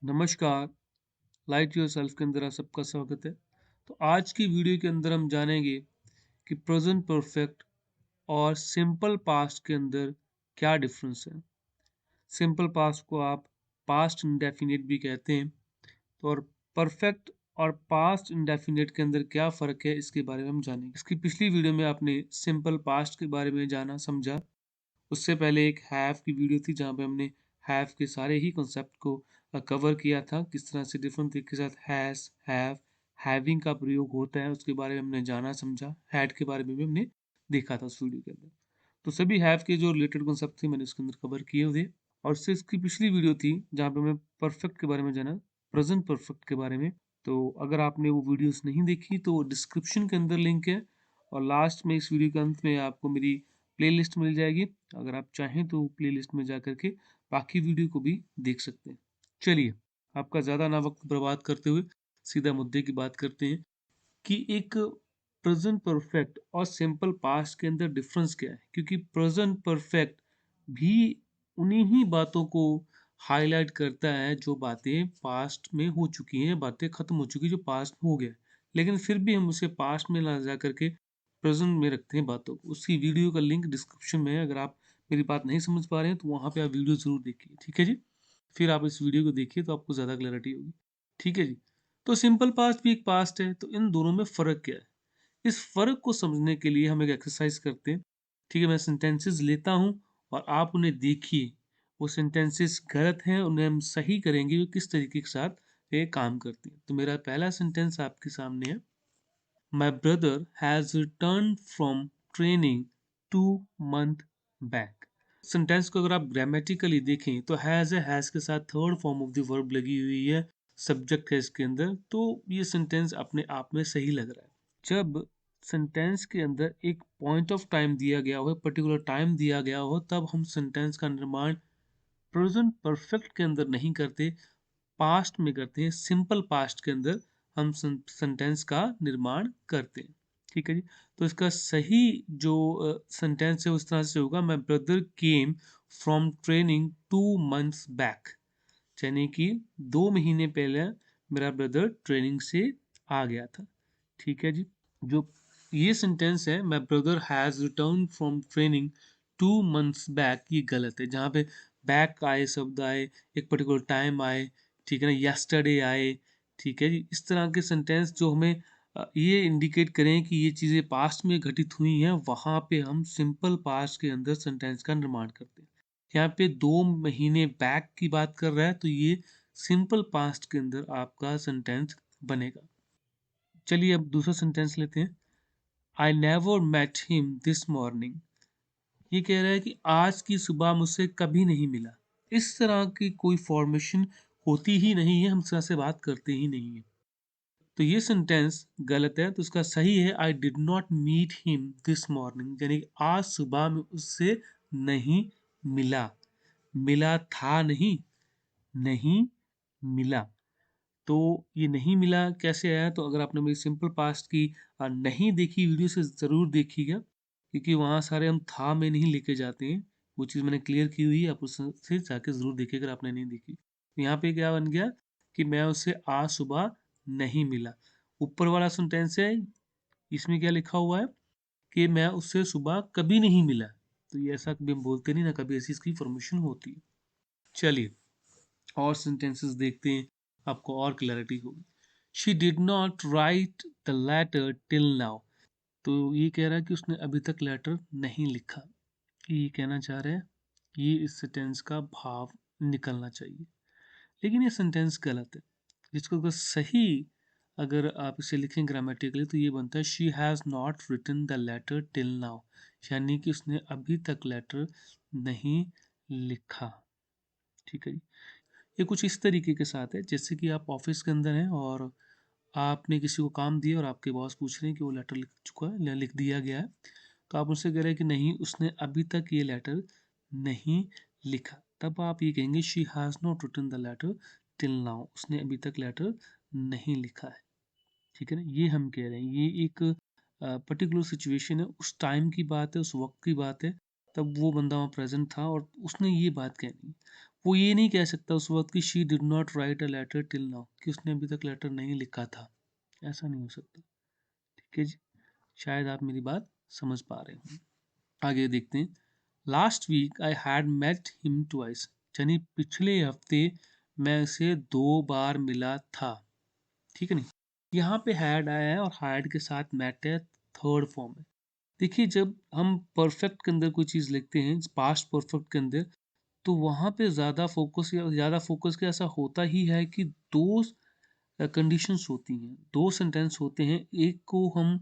नमस्कार, light yourself के अंदर आप सबका स्वागत है। तो आज की वीडियो के अंदर हम जानेंगे कि प्रेजेंट परफेक्ट और सिंपल पास्ट के अंदर क्या डिफरेंस है। सिंपल पास्ट को आप पास्ट इंडेफिनिट भी कहते हैं। तो और परफेक्ट और पास्ट इंडेफिनिट के अंदर क्या फ़र्क है, इसके बारे में हम जानेंगे। इसकी पिछली वीडियो में आपने सिंपल पास्ट के बारे में जाना समझा। उससे पहले एक हैव की वीडियो थी जहाँ पे हमने हैव के सारे ही कॉन्सेप्ट को कवर किया था, किस तरह से डिफरेंट तरीके के साथ हैज, हैव, हैविंग का प्रयोग होता है, उसके बारे में हमने जाना समझा। हैड के बारे में भी हमने देखा था उस वीडियो के अंदर। तो सभी हैव के जो रिलेटेड कॉन्सेप्ट थे मैंने उसके अंदर कवर किए हुए। और उससे इसकी पिछली वीडियो थी जहाँ पे हमने परफेक्ट के बारे में जाना, प्रेजेंट परफेक्ट के बारे में। तो अगर आपने वो वीडियोस नहीं देखी तो डिस्क्रिप्शन के अंदर लिंक है, और लास्ट में इस वीडियो के अंत में आपको मेरी प्लेलिस्ट मिल जाएगी। अगर आप चाहें तो प्लेलिस्ट में जा करके बाकी वीडियो को भी देख सकते हैं। चलिए, आपका ज़्यादा ना वक्त बर्बाद करते हुए सीधा मुद्दे की बात करते हैं कि एक प्रेजेंट परफेक्ट और सिंपल पास्ट के अंदर डिफरेंस क्या है। क्योंकि प्रेजेंट परफेक्ट भी उन्हीं ही बातों को हाईलाइट करता है जो बातें पास्ट में हो चुकी हैं, बातें खत्म हो चुकी जो पास्ट में हो गया, लेकिन फिर भी हम उसे पास्ट में ला जा करके प्रेजेंट में रखते हैं बातों को। उसकी वीडियो का लिंक डिस्क्रिप्शन में है। अगर आप मेरी बात नहीं समझ पा रहे हैं तो वहाँ पे आप वीडियो ज़रूर देखिए, ठीक है जी। फिर आप इस वीडियो को देखिए तो आपको ज़्यादा क्लैरिटी होगी, ठीक है जी। तो सिंपल पास्ट भी एक पास्ट है, तो इन दोनों में फ़र्क क्या है? इस फ़र्क को समझने के लिए हम एक एक्सरसाइज करते हैं। ठीक है, मैं सेंटेंसेस लेता हूँ और आप उन्हें देखिए। वो सेंटेंसेस गलत हैं, उन्हें हम सही करेंगे वो किस तरीके के साथ ये काम करती हैं। तो मेरा पहला सेंटेंस आपके सामने है। My brother has returned from training 2 month back। Sentence को अगर आप ग्रामेटिकली देखें तो हैज़ है, हैज़ के साथ third form of the verb लगी हुई है, सब्जेक्ट है इसके अंदर, तो ये सेंटेंस अपने आप में सही लग रहा है। जब सेंटेंस के अंदर एक पॉइंट ऑफ टाइम दिया गया हो, पर्टिकुलर टाइम दिया गया हो, तब हम सेंटेंस का निर्माण प्रेजेंट परफेक्ट के अंदर नहीं करते, पास्ट में करते हैं। सिंपल पास्ट के अंदर हम सेंटेंस का निर्माण करते हैं, ठीक है जी। तो इसका सही जो सेंटेंस है उस तरह से होगा, my brother came from training 2 months back. यानी कि 2 महीने पहले मेरा ब्रदर ट्रेनिंग से आ गया था, ठीक है जी। जो ये सेंटेंस है, my brother has return from training 2 months back, ये गलत है। जहाँ पे बैक आए शब्द आए, एक पर्टिकुलर टाइम आए, ठीक है ना, यस्टरडे आए, ठीक है जी, इस तरह के सेंटेंस जो हमें ये इंडिकेट करें कि ये चीज़ें पास्ट में घटित हुई हैं, वहाँ पे हम सिंपल पास्ट के अंदर सेंटेंस का निर्माण करते हैं। यहाँ पे 2 महीने बैक की बात कर रहा है, तो ये सिंपल पास्ट के अंदर आपका सेंटेंस बनेगा। चलिए अब दूसरा सेंटेंस लेते हैं। I never met him this morning. ये कह रहा है कि आज की सुबह मुझसे कभी नहीं मिला। इस तरह की कोई फॉर्मेशन होती ही नहीं है, हम इस तरह से बात करते ही नहीं है। तो ये सेंटेंस गलत है, तो इसका सही है I did not meet him this morning, यानी कि आज सुबह में उससे नहीं मिला। मिला था नहीं, नहीं मिला। तो ये नहीं मिला कैसे आया? तो अगर आपने मेरी सिंपल पास्ट की नहीं देखी वीडियो से ज़रूर देखिएगा, क्योंकि वहाँ सारे हम था में नहीं लेके जाते हैं। वो चीज़ मैंने क्लियर की हुई है, आप उससे जाके ज़रूर देखिए अगर आपने नहीं देखी। तो यहाँ पे क्या बन गया कि मैं उसे आज सुबह नहीं मिला। ऊपर वाला सेंटेंस है, इसमें क्या लिखा हुआ है कि मैं उससे सुबह कभी नहीं मिला। तो ये ऐसा कभी हम बोलते नहीं ना, कभी ऐसी इसकी फॉर्मेशन होती है। चलिए और सेंटेंसेस देखते हैं, आपको और क्लैरिटी होगी। She did not write the letter till now. तो ये कह रहा है कि उसने अभी तक लेटर नहीं लिखा। ये कहना चाह रहे हैं, ये इस सेंटेंस का भाव निकलना चाहिए, लेकिन ये सेंटेंस गलत है। जिसको अगर सही अगर आप इसे लिखें ग्रामेटिकली तो ये बनता है she has not written the letter till now, यानी कि उसने अभी तक लेटर नहीं लिखा, ठीक है जी। ये कुछ इस तरीके के साथ है जैसे कि आप ऑफिस के अंदर हैं और आपने किसी को काम दिया और आपके बॉस पूछ रहे हैं कि वो लेटर लिख चुका है या लिख दिया गया है। तो आप उनसे कह रहे हैं कि नहीं, उसने अभी तक ये लेटर नहीं लिखा। तब आप ये कहेंगे she has not written the letter till now, उसने अभी तक लेटर नहीं लिखा है, ठीक है ना। ये हम कह रहे हैं, ये एक पर्टिकुलर सिचुएशन है, उस टाइम की बात है, उस वक्त की बात है, तब वो बंदा वहाँ प्रेजेंट था और उसने ये बात कहनी है। वो ये नहीं कह सकता उस वक्त कि she did not write a letter till now, कि उसने अभी तक लेटर नहीं लिखा था, ऐसा नहीं हो सकता। ठीक है जी, शायद आप मेरी बात समझ पा रहे हो। आगे देखते हैं। Last week I had met him twice, यानी पिछले हफ्ते मैं उसे 2 बार मिला था। ठीक है नहीं, यहाँ पे हैड आया है और हैड के साथ मेट है, थर्ड फॉर्म है। देखिए जब हम परफेक्ट के अंदर कोई चीज़ लिखते हैं, पास्ट परफेक्ट के अंदर, तो वहाँ पे ज़्यादा फोकस क्या ऐसा होता ही है कि दो कंडीशंस होती हैं, दो सेंटेंस होते हैं, एक को हम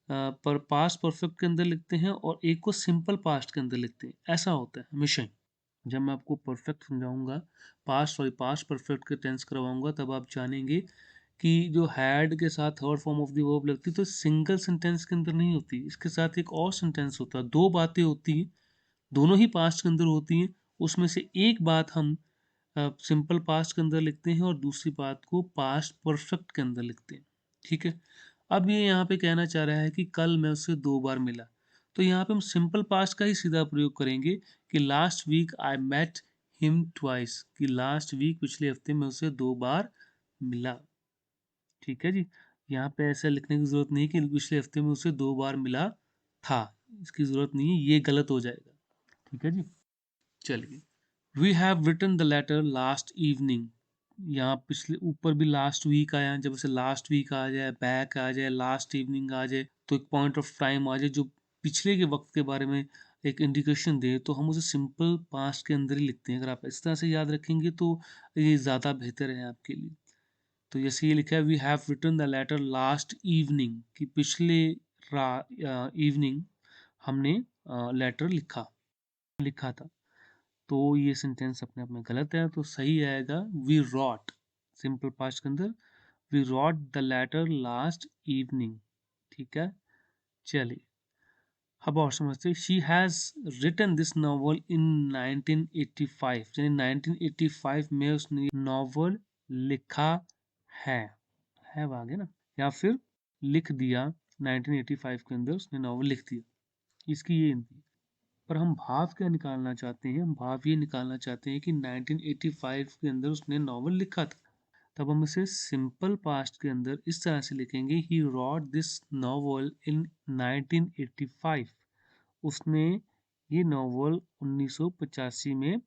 पर पास्ट परफेक्ट के अंदर लिखते हैं और एक को सिंपल पास्ट के अंदर लिखते हैं, ऐसा होता है हमेशा ही। जब मैं आपको परफेक्ट समझाऊंगा, पास्ट परफेक्ट के टेंस करवाऊंगा, तब आप जानेंगे कि जो हैड के साथ third form of the verb लगती है तो सिंगल सेंटेंस के अंदर नहीं होती, इसके साथ एक और सेंटेंस होता है, दो बातें होती हैं, दोनों ही पास्ट के अंदर होती हैं, उसमें से एक बात हम सिंपल पास्ट के अंदर लिखते हैं और दूसरी बात को पास्ट परफेक्ट के अंदर लिखते हैं। ठीक है, अब ये यहाँ पे कहना चाह रहा है कि कल मैं उससे 2 बार मिला, तो यहाँ पे हम सिंपल पास्ट का ही सीधा प्रयोग करेंगे कि last week I met him twice, कि लास्ट वीक पिछले हफ्ते में उसे 2 बार मिला। ठीक है जी, यहाँ पे ऐसा लिखने की जरूरत नहीं कि पिछले हफ्ते में उसे 2 बार मिला था, इसकी जरूरत नहीं है, ये गलत हो जाएगा। ठीक है जी, चलिए। We have written the letter last evening, यहाँ पिछले ऊपर भी लास्ट वीक आया, जब उसे लास्ट वीक आ जाए, बैक आ जाए, लास्ट इवनिंग आ जाए, तो एक पॉइंट ऑफ टाइम आ जाए जो पिछले के वक्त के बारे में एक इंडिकेशन दे, तो हम उसे सिंपल पास्ट के अंदर ही लिखते हैं। अगर आप इस तरह से याद रखेंगे तो ये ज़्यादा बेहतर है आपके लिए। तो जैसे ये लिखा है, we have written the letter last evening, कि पिछले इवनिंग हमने लेटर लिखा था। तो ये सेंटेंस अपने आप में गलत है, तो सही आएगा वी रॉट, सिंपल पास्ट के अंदर we wrote the letter last evening. ठीक है, चलिए अब और समझते हैं। She has written this novel in 1985, यानी 1985 में उसने नॉवल लिखा है है वो आगे ना, या फिर लिख दिया, 1985 के अंदर उसने नॉवल लिख दिया, इसकी ये हिंदी। पर हम भाव क्या निकालना चाहते हैं, हम भाव ये निकालना चाहते हैं कि 1985 के अंदर उसने नॉवल लिखा था, तब हम इसे सिंपल पास्ट के अंदर इस तरह से लिखेंगे, ही रॉट दिस नॉवल इन 1985, उसने ये नॉवल 1985 में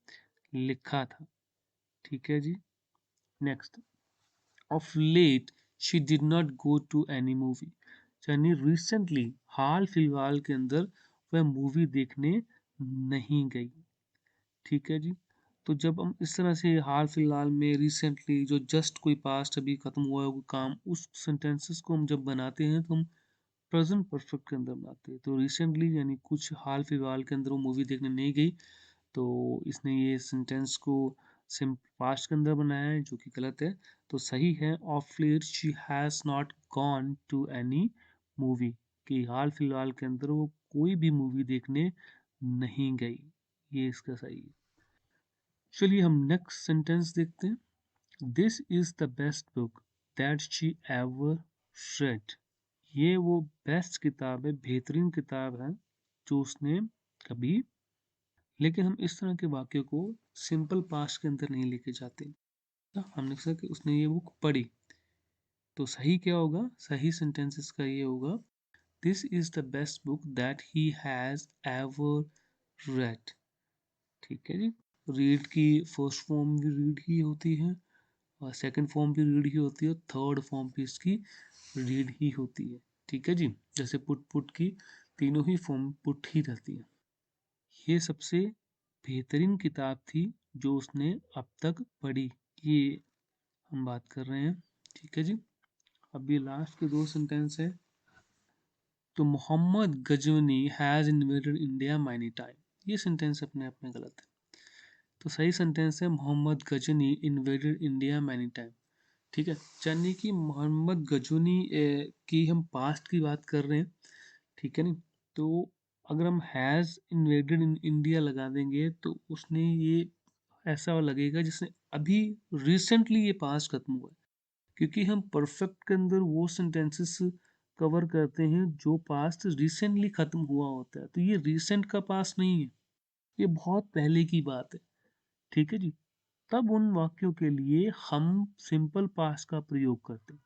लिखा था। ठीक है जी, next. Of late she did not go to any movie, यानी रिसेंटली, हाल फिलहाल के अंदर वह मूवी देखने नहीं गई। ठीक है जी, तो जब हम इस तरह से हाल फिलहाल में, रिसेंटली, जो जस्ट कोई पास्ट अभी खत्म हुआ है कोई काम, उस सेंटेंसेस को हम जब बनाते हैं तो हम प्रेजेंट परफेक्ट के अंदर बनाते हैं। तो रिसेंटली यानी कुछ हाल फिलहाल के अंदर वो मूवी देखने नहीं गई, तो इसने ये सेंटेंस को सिंपल पास्ट के अंदर बनाया है, जो कि गलत है। तो सही है, of late she has not gone to any movie, कि हाल फिलहाल के अंदर वो कोई भी मूवी देखने नहीं गई, ये इसका सही है। चलिए हम नेक्स्ट सेंटेंस देखते हैं। This is the best book that she ever read, ये वो बेस्ट किताब है, बेहतरीन किताब है जो उसने कभी, लेकिन हम इस तरह के वाक्य को सिंपल पास्ट के अंदर नहीं लेके जाते। हमने लिख सकते उसने ये बुक पढ़ी, तो सही क्या होगा, सही सेंटेंसेस का ये होगा, this is the best book that he has ever read. ठीक है जी, रीड की फर्स्ट फॉर्म भी रीड ही होती है, और सेकंड फॉर्म भी रीड ही होती है, थर्ड फॉर्म भी इसकी रीड ही होती है। ठीक है जी, जैसे पुट पुट की तीनों ही फॉर्म पुट ही रहती है। ये सबसे बेहतरीन किताब थी जो उसने अब तक पढ़ी, ये हम बात कर रहे हैं। ठीक है जी, अब ये लास्ट के 2 सेंटेंस है। तो Mohammad Ghazni has invaded India many time, ये सेंटेंस अपने आप में गलत है। तो सही सेंटेंस है Mohammad Ghazni invaded India many time. ठीक है, यानी कि मोहम्मद गजनी की हम पास्ट की बात कर रहे हैं। ठीक है नहीं, तो अगर हम हैज़ इन्वेडेड इन इंडिया लगा देंगे तो उसने ये ऐसा लगेगा जिसने अभी रिसेंटली ये पास्ट खत्म हुआ है, क्योंकि हम परफेक्ट के अंदर वो सेंटेंसेस कवर करते हैं जो पास्ट रिसेंटली खत्म हुआ होता है, तो ये रिसेंट का पास्ट नहीं है, ये बहुत पहले की बात है। ठीक है जी, तब उन वाक्यों के लिए हम सिंपल पास्ट का प्रयोग करते हैं।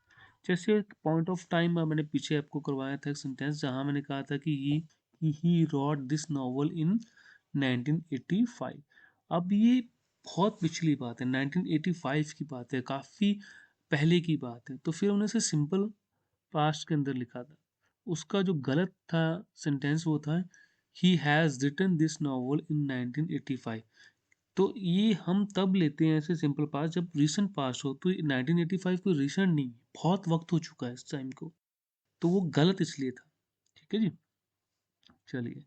जैसे पॉइंट ऑफ टाइम मैंने पीछे आपको करवाया था एक सेंटेंस जहां मैंने कहा था कि ही रॉट दिस नॉवल इन 1985। अब ये बहुत पिछली बात है, 1985 की बात है, काफी पहले की बात है, तो फिर उन्होंने इसे सिंपल पास्ट के अंदर लिखा था। उसका जो गलत था सेंटेंस वो था he has written this novel in 1985। तो ये हम तब लेते हैं ऐसे सिंपल पास्ट जब रीसेंट पास्ट हो, तो 1985 कोई रीसेंट नहीं है, बहुत वक्त हो चुका है इस टाइम को, तो वो गलत इसलिए था। ठीक है जी, चलिए।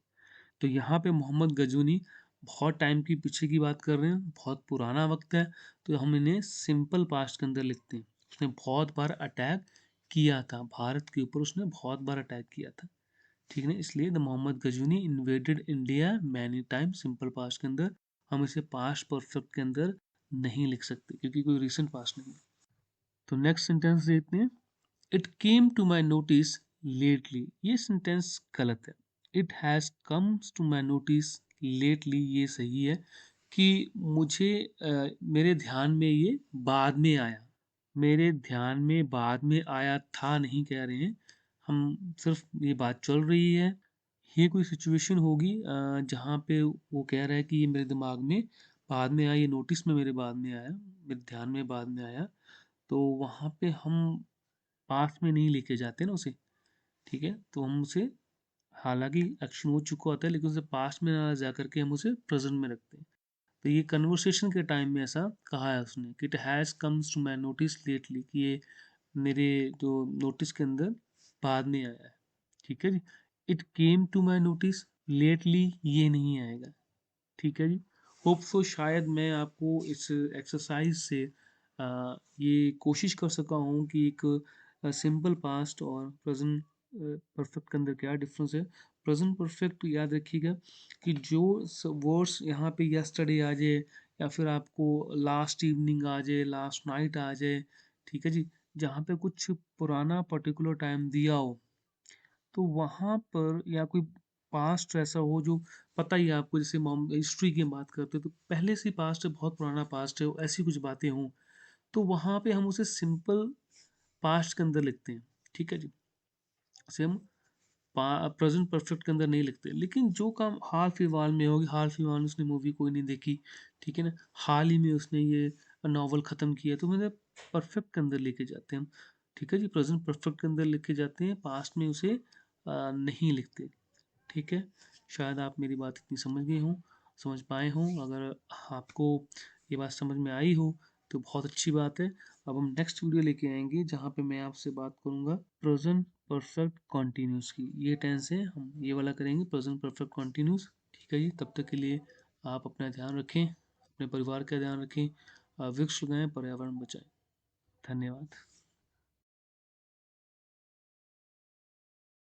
तो यहाँ पे मोहम्मद गजूनी बहुत टाइम की पीछे की बात कर रहे हैं, बहुत पुराना वक्त है, तो हम इन्हें सिंपल पास्ट के अंदर लिखते हैं। उसने बहुत बार अटैक किया था भारत के ऊपर, उसने बहुत बार अटैक किया था। ठीक है ना, इसलिए the Mohammad Ghazni invaded India many time, simple past के अंदर हम इसे पास्ट परफेक्ट के अंदर नहीं लिख सकते क्योंकि कोई रिसेंट पास्ट नहीं है। तो नेक्स्ट सेंटेंस देखते हैं, it came to my notice lately. ये सेंटेंस गलत है। It has comes to my notice lately ये सही है कि मुझे मेरे ध्यान में ये बाद में आया। मेरे ध्यान में बाद में आया था नहीं कह रहे हैं हम, सिर्फ ये बात चल रही है। ये कोई सिचुएशन होगी जहाँ पे वो कह रहा है कि ये मेरे दिमाग में बाद में आया, ये नोटिस में मेरे बाद में आया, मेरे ध्यान में बाद में आया। तो वहाँ पे हम पास में नहीं लेके जाते ना उसे। ठीक है, तो हम उसे, हालांकि एक्शन हो चुका होता है लेकिन उसे पास्ट में ना जा करके हम उसे प्रेजेंट में रखते हैं। तो ये कन्वर्सेशन के टाइम में ऐसा कहा है उसने कि it has comes to my notice lately, कि ये मेरे जो नोटिस के अंदर बाद में आया है। ठीक है जी, it came to my notice lately ये नहीं आएगा। ठीक है जी, होप सो शायद मैं आपको इस एक्सरसाइज से ये कोशिश कर सका हूँ कि एक सिंपल पास्ट और प्रेजेंट परफेक्ट के अंदर क्या डिफरेंस है। प्रेजेंट परफेक्ट याद रखिएगा कि जो वर्ड्स यहाँ पे यस्टरडे आ जाए या फिर आपको लास्ट इवनिंग आ जाए, लास्ट नाइट आ जाए, ठीक है जी, जहाँ पे कुछ पुराना पर्टिकुलर टाइम दिया हो, तो वहाँ पर या कोई पास्ट ऐसा हो जो पता ही है आपको, जैसे हम हिस्ट्री की बात करते हैं तो पहले से पास्ट है, बहुत पुराना पास्ट है, ऐसी कुछ बातें हों, तो वहाँ पे हम उसे सिंपल पास्ट के अंदर लिखते हैं। ठीक है जी, उसे हम प्रेजेंट परफेक्ट के अंदर नहीं लिखते। लेकिन जो काम हाल फिलहाल में होगी, हाल फिलहाल में उसने मूवी कोई नहीं देखी, ठीक है ना, हाल ही में उसने ये नॉवल ख़त्म किया, तो मैंने परफेक्ट के अंदर लेके जाते हैं हम। ठीक है जी, प्रेजेंट परफेक्ट के अंदर लेके जाते हैं, पास्ट में उसे नहीं लिखते। ठीक है, शायद आप मेरी बात इतनी समझ गए हों, समझ पाए हों। अगर आपको ये बात समझ में आई हो तो बहुत अच्छी बात है। अब हम नेक्स्ट वीडियो लेके आएंगे जहाँ पे मैं आपसे बात करूँगा प्रेजेंट परफेक्ट कॉन्टिन्यूस की। ये टेंस है, हम ये वाला करेंगे प्रेजेंट परफेक्ट कॉन्टिन्यूस। ठीक है जी, तब तक के लिए आप अपना ध्यान रखें, अपने परिवार का ध्यान रखें, वृक्ष लगाएं, पर्यावरण बचाएं। धन्यवाद।